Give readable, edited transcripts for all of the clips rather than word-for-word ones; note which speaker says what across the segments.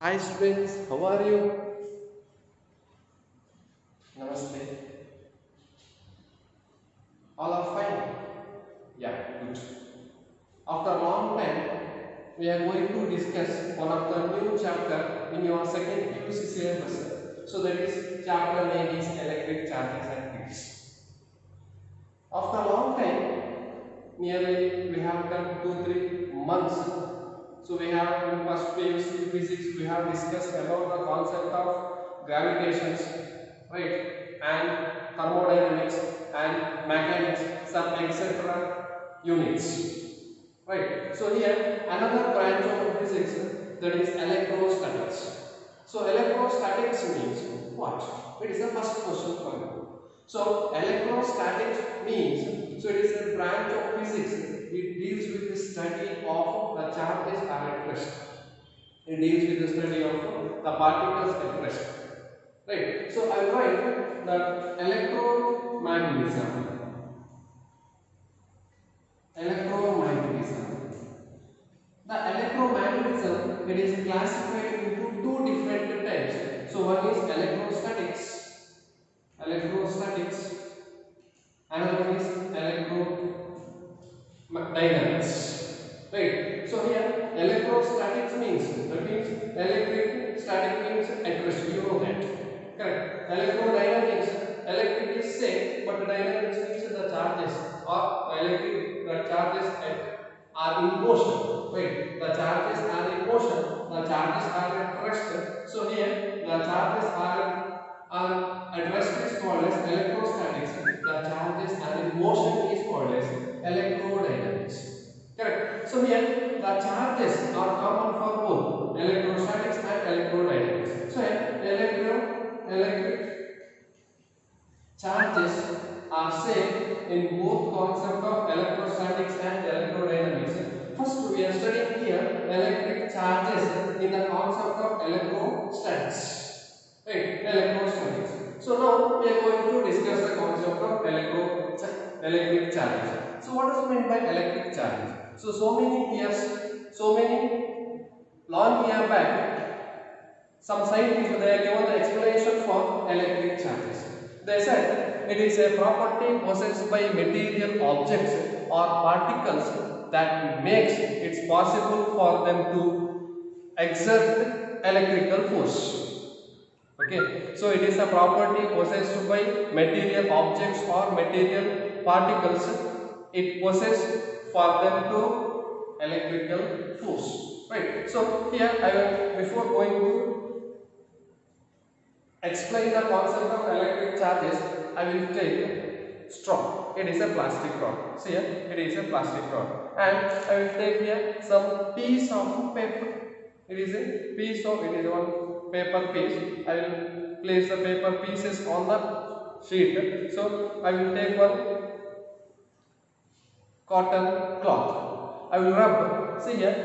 Speaker 1: Hi students, how are you? Namaste. All are fine? Yeah, good. After a long time, we are going to discuss one of the new chapter in your second PUC syllabus. So that is chapter name is electric charges and grids. After a long time, nearly we have done 2-3 months. So we have in first PUC physics we have discussed about the concept of gravitations, right, and thermodynamics and mechanics, some etc. units, right. So here another branch of physics, that is electrostatics. So electrostatics means what? It is the first question for you. So electrostatics means, so it is a branch of physics. It deals with the study of the charges at rest. It deals with the study of the particles at rest. Right. So I will write that electromagnetism. Electromagnetism. The electromagnetism, it is classified into two different types. So one is electrostatics. Electrostatics. Another one is electrodynamics. Right. So here electrostatics means, that means electric, static means at rest. You know that. Correct. Electrodynamics, electric is same, but dynamics means the charges or electric the charges are in motion. Right. The charges are in motion. The charges are at rest. So here the charges are at rest is called as electrostatics. The charges are in motion is called as electrodynamics. Correct. So here the charges are common for both electrostatics and electrodynamics. So here electric charges are same in both concept of electrostatics and electrodynamics. First we are studying here electric charges in the concept of electrostatics. Right, electrostatics. So now we are going to discuss the concept of electric charges. So what is meant by electric charges? So many years, so many long year back, some scientists they are given the explanation for electric charges. They said it is a property possessed by material objects or particles that makes it possible for them to exert electrical force. Okay, so it is a property possessed by material objects or material particles. It possesses for them to electrical force. Right. So here I will, before going to explain the concept of electric charges, I will take straw. It is a plastic rod. See here, it is a plastic rod, and I will take here some piece of paper. It is a piece of, it is one paper piece. I will place the paper pieces on the sheet. So I will take one cotton cloth. I will rub. See here.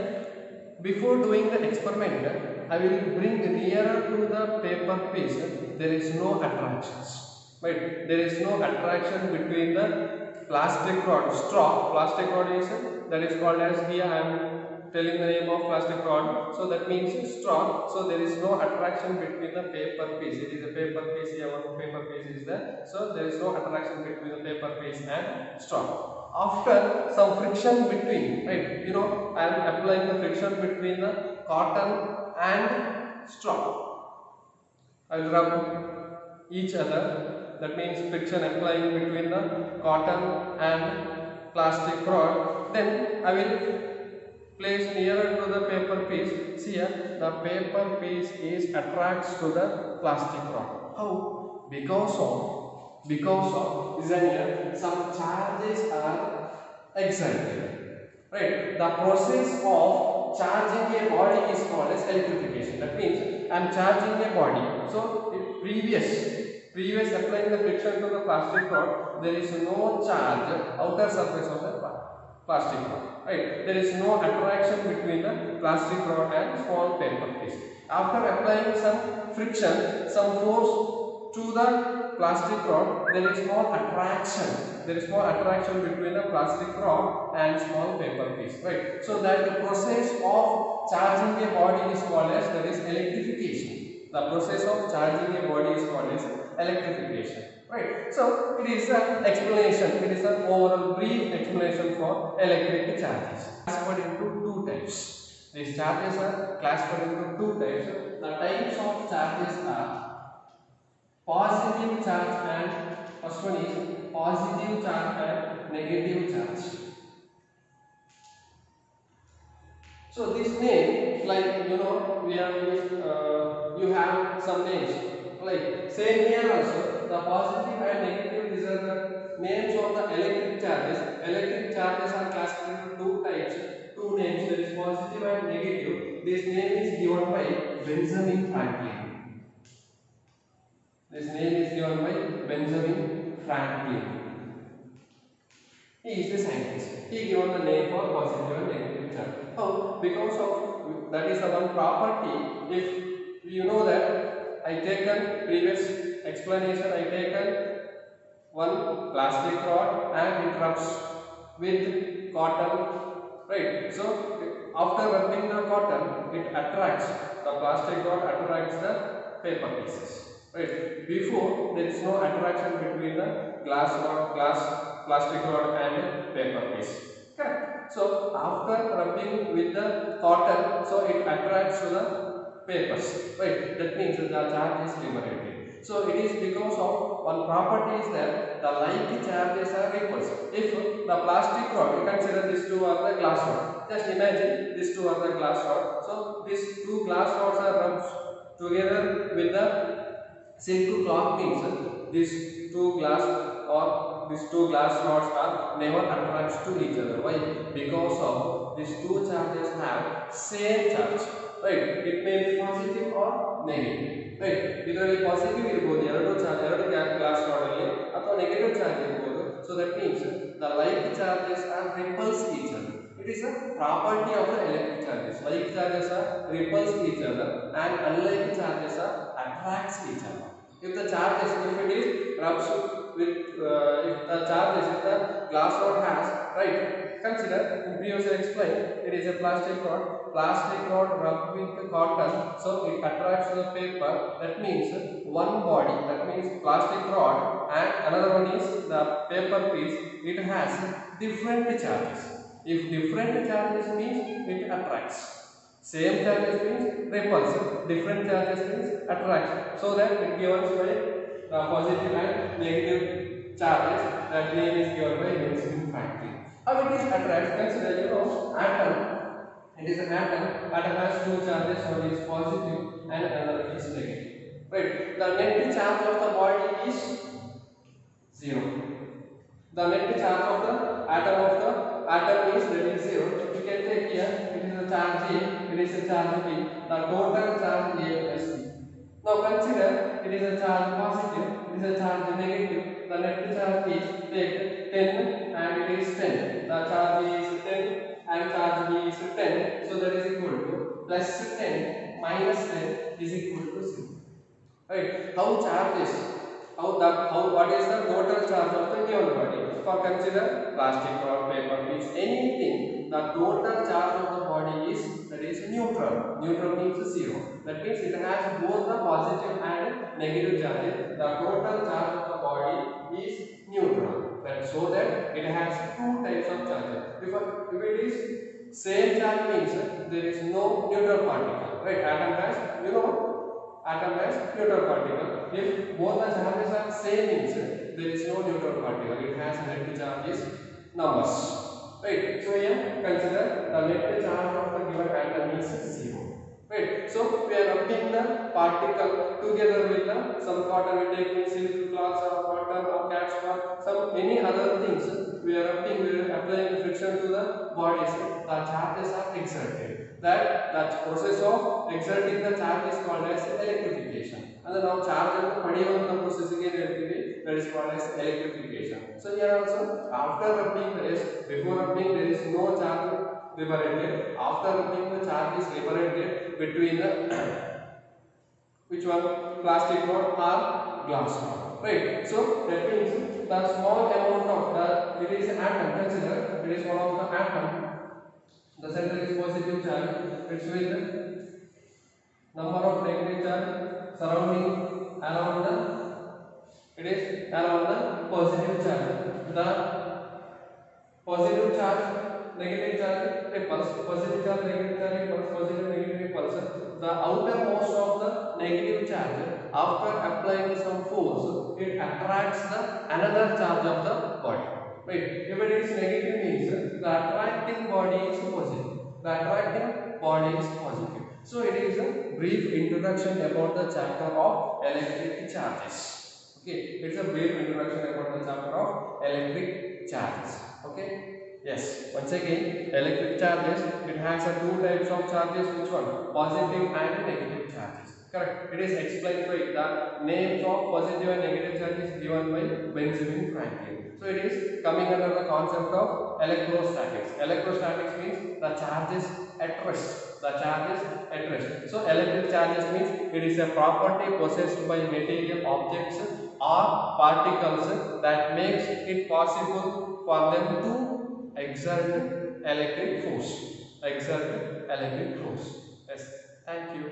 Speaker 1: Before doing the experiment, I will bring nearer to the paper piece. There is no attractions. Right? There is no attraction between the plastic rod, straw. Plastic rod is that is called as, here I am telling the name of plastic rod. So that means straw. So there is no attraction between the paper piece. It is a paper piece. Here one paper piece is there. So there is no attraction between the paper piece and straw. After some friction between, right, you know, I am applying the friction between the cotton and straw. I will rub each other. That means friction applying between the cotton and plastic rod. Then I will place nearer to the paper piece. See here, the paper piece is attracts to the plastic rod. How? Because of isn't here, some charges are exerted. Right? The process of charging a body is called as electrification. That means I am charging a body. So previous applying the friction to the plastic rod, there is no charge outer surface of the plastic rod. Right? There is no attraction between the plastic rod and small paper piece. After applying some friction, some force to the plastic rod, there is no attraction. There is no attraction between the plastic rod and small paper piece. Right? So that the process of charging a body is called as, that is electrification. The process of charging a body is called as electrification. Right. So it is an explanation. It is an overall brief explanation for electric charges. Classified into two types. These charges are classified into two types. The types of charges are positive charge and first one is positive charge and negative charge. So this name, like we have used, you have some names. Like same here also, the positive and negative. These are the names of the electric charges. Electric charges are classified into two types, two names. That is positive and negative. This name is given by Benjamin Franklin. This name is given by Benjamin Franklin. He is the scientist. He given the name for positive and negative charge. How? Because of that is the one property. If you know that I taken previous explanation, I taken one plastic rod and it rubs with cotton, right? So after rubbing the cotton, it attracts the plastic rod attracts the paper pieces. Right. Before there is no attraction between the plastic rod and paper piece. Correct. So after rubbing with the cotton, so it attracts to the papers. Right. That means the charge is liberated. So it is because of one property is that the like charges are repulsed. If the plastic rod, you consider these two are the glass rod. Just imagine these two are the glass rod. So these two glass rods are rubbed together with the silk cloth means these two glass rods are never attracts to each other. Why? Because of these two charges have same charge. Right? It may be positive or negative. Right? ಇದರಲ್ಲಿ positive ಇರಬಹುದು ಎರಡು glass rod ಅಲ್ಲಿ ಅಥವಾ negative charge ಇರಬಹುದು. So that means the like charges are repulse each other. It is a property of the electric charges. Like charges are repulse each other and unlike charges are attracts each other. If the charges, if it is rubs with, if the charges, if the glass rod has, right? Consider, previously explained, it is a plastic rod. Plastic rod rubbed with the cotton, so it attracts the paper. That means one body, that means plastic rod, and another one is the paper piece. It has different charges. If different charges means it attracts. Same charges means repulse. Different charges means attract. So that it gives by positive and negative charges. That name is given by Benjamin Franklin. How it is attract? Consider atom. It is an atom. Atom has two charges. One is positive and another is negative. Right. The net charge of the body is 0. The net charge of the atom is that is 0. You can take here. It is a charge A. It is a charge B. The total charge A plus B. Now consider it is a charge positive. It is a charge negative. The net charge is take 10 and it is 10. The charge A is 10 and charge B is 10. So that is equal to plus 10 minus 10 is equal to 0. Right? How charges? What is the total charge of the given body? For consider plastic rod, paper piece, anything. The total charge of the body is that is neutral. Neutral means 0. That means it has both the positive and negative charges. The total charge of the body is neutral. So that it has two types of charges. If it is same charge means there is no neutral particle. Right? Atom has neutral particle. If both the charges are same means there is no neutral particle. It has net charges numbers. Right? So here consider the net charge of the given atom is 0. Right? So we are rubbing the particle together with some cotton. We take silk cloths or cotton or catch or some any other things. We are applying friction to the bodies. The charges are exerted. That process of exerting the charge is called as electrification. And now charge and the process again that is called as electrification. So here also after rubbing there is, before rubbing there is no charge liberated. After rubbing the charge is liberated between the which one, plastic rod or glass rod. Right? So that means the small amount of it is atom. Consider it is one of the atom. The center is positive charge. It's with number of negative charge surrounding around the, it is around the positive charge. The positive charge, negative charge repulse, positive charge, negative charge repulse, positive, negative repulse. The outermost of the negative charge, after applying some force, it attracts the another charge of the body. Right? If it is negative means the attracting body is positive. The attracting body is positive. So it is a brief introduction about the chapter of electric charges. Okay, it's a brief introduction about the chapter of electric charges. Okay. Yes. Once again, electric charges, it has a two types of charges. Which one? Positive and negative charges. Correct. It is explained by the names of positive and negative charges given by Benjamin Franklin. So it is coming under the concept of electrostatics. Electrostatics means the charges at rest. The charges at rest. So electric charges means it is a property possessed by material objects or particles that makes it possible for them to exert electric force. Exert electric force. Yes. Thank you.